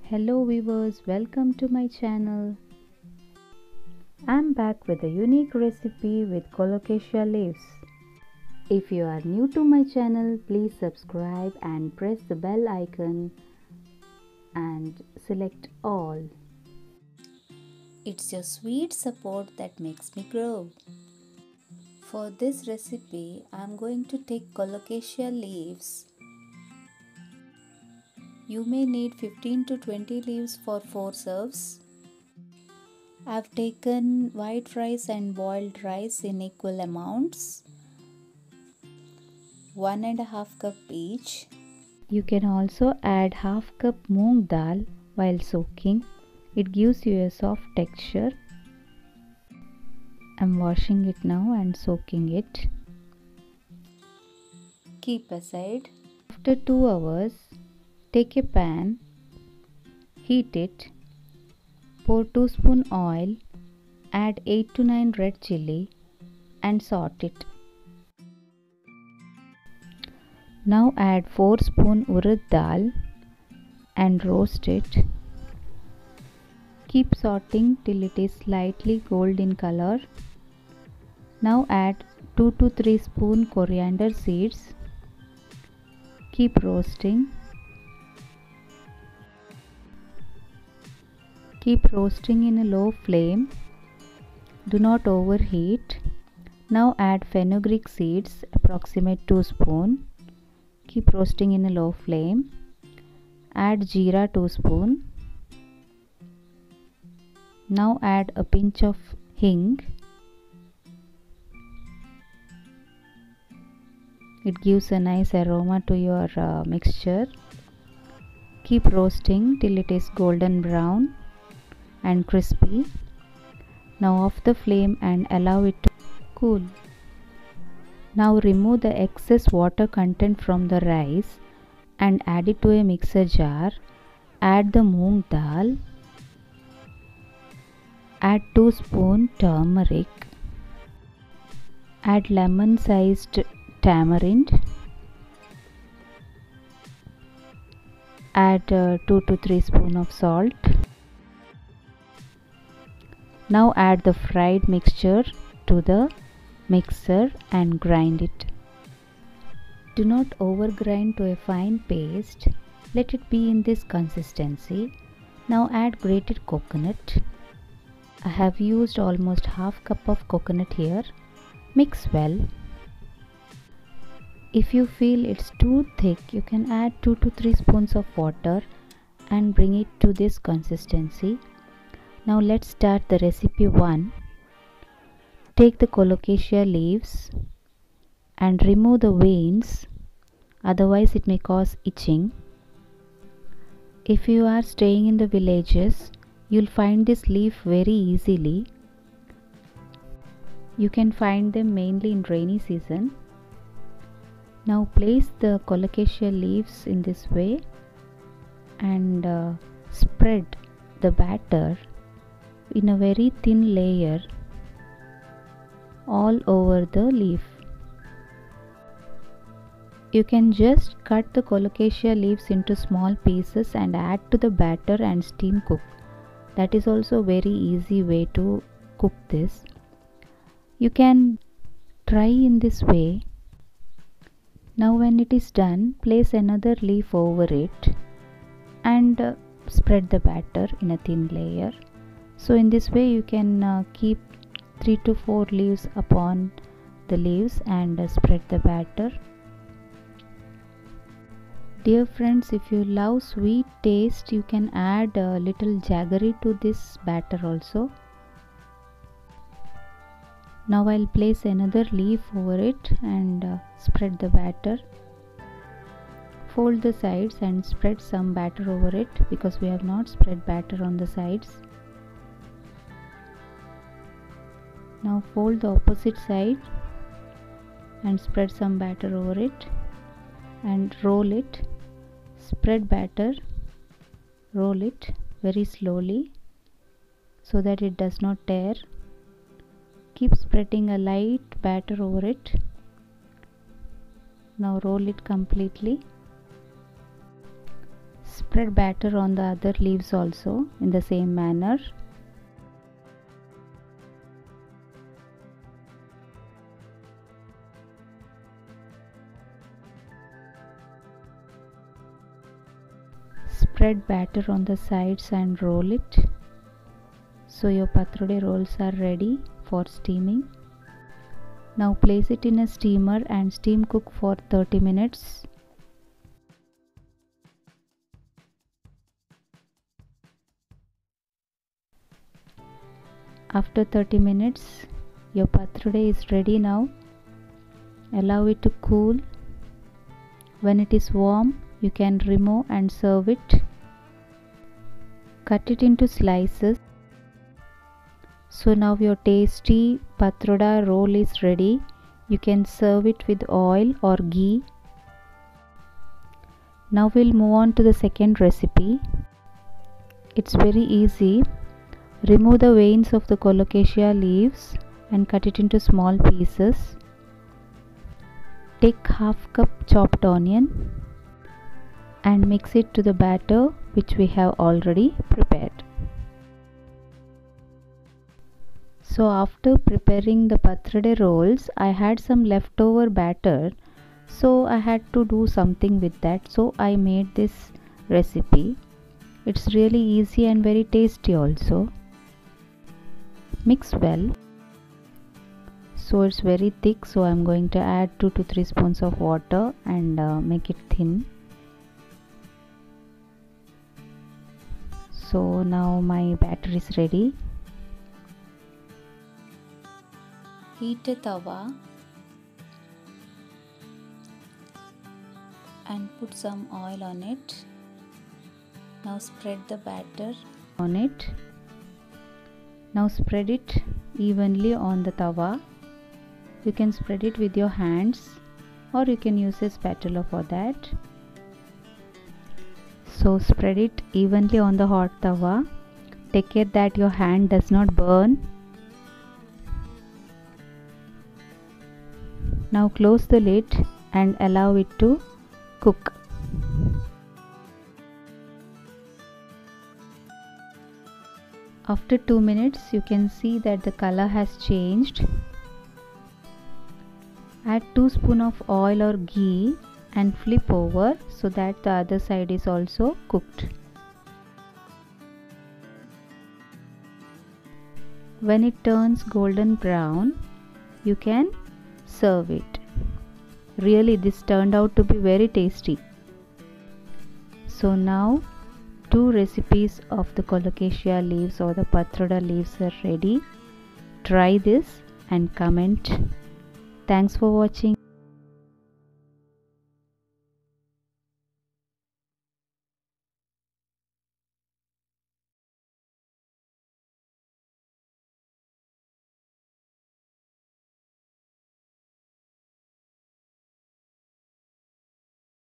Hello viewers, welcome to my channel. I'm back with a unique recipe with colocasia leaves. If you are new to my channel, please subscribe and press the bell icon and select all. It's your sweet support that makes me grow. For this recipe, I'm going to take colocasia leaves. You may need 15 to 20 leaves for 4 serves. I've taken white rice and boiled rice in equal amounts, 1.5 cup each. You can also add half cup moong dal while soaking. It gives you a soft texture. I'm washing it now and soaking it. Keep aside. After 2 hours, take a pan, heat it, pour 2 spoon oil, add 8 to 9 red chilli and saute it. Now add 4 spoon urad dal and roast it. Keep sauteing till it is slightly golden color. Now add 2 to 3 spoon coriander seeds. Keep roasting. Keep roasting in a low flame. Do not overheat. Now add fenugreek seeds, approximate 2 spoon. Keep roasting in a low flame. Add jeera 2 spoon. Now add a pinch of hing. It gives a nice aroma to your mixture. Keep roasting till it is golden brown and crispy. Now off the flame and allow it to cool. Now remove the excess water content from the rice and add it to a mixer jar. Add the moong dal. Add 2 spoon turmeric. Add lemon sized tamarind. Add 2 to 3 spoon of salt. Now add the fried mixture to the mixer and grind it. Do not over grind to a fine paste. Let it be in this consistency. Now add grated coconut. I have used almost half cup of coconut here. Mix well. If you feel it's too thick, you can add 2 to 3 spoons of water and bring it to this consistency. Now let's start the recipe 1. Take the colocasia leaves and remove the veins, otherwise it may cause itching. If you are staying in the villages, you'll find this leaf very easily. You can find them mainly in rainy season. Now place the colocasia leaves in this way and spread the batter in a very thin layer all over the leaf. You can just cut the colocasia leaves into small pieces and add to the batter and steam cook. That is also a very easy way to cook this. You can try in this way. Now when it is done, place another leaf over it and spread the batter in a thin layer. So in this way you can keep 3 to 4 leaves upon the leaves and spread the batter. Dear friends, if you love sweet taste, you can add a little jaggery to this batter also. Now I'll place another leaf over it and spread the batter. Fold the sides and spread some batter over it because we have not spread batter on the sides. Now fold the opposite side and spread some batter over it and roll it. Spread batter, roll it very slowly so that it does not tear. Keep spreading a light batter over it. Now roll it completely. Spread batter on the other leaves also in the same manner. Spread batter on the sides and roll it. So your patrode rolls are ready for steaming. Now place it in a steamer and steam cook for 30 minutes. After 30 minutes, your patrode is ready now. Allow it to cool. When it is warm, you can remove and serve it. Cut it into slices. So now your tasty patroda roll is ready. You can serve it with oil or ghee. Now we'll move on to the second recipe. It's very easy. Remove the veins of the colocasia leaves and cut it into small pieces. Take half cup chopped onion and mix it to the batter which we have already prepared. So after preparing the patrade rolls, I had some leftover batter, so I had to do something with that. So I made this recipe. It's really easy and very tasty also. Mix well. So it's very thick, so I'm going to add 2 to 3 spoons of water and make it thin. So now my batter is ready. Heat a tawa and put some oil on it. Now spread the batter on it. Now spread it evenly on the tawa. You can spread it with your hands or you can use a spatula for that. So spread it evenly on the hot tawa. Take care that your hand does not burn. Now close the lid and allow it to cook. After 2 minutes, you can see that the color has changed. Add 2 spoons of oil or ghee and flip over so that the other side is also cooked. When it turns golden brown, you can serve it. Really, this turned out to be very tasty. So now 2 recipes of the colocasia leaves or the patroda leaves are ready. Try this and comment. Thanks for watching.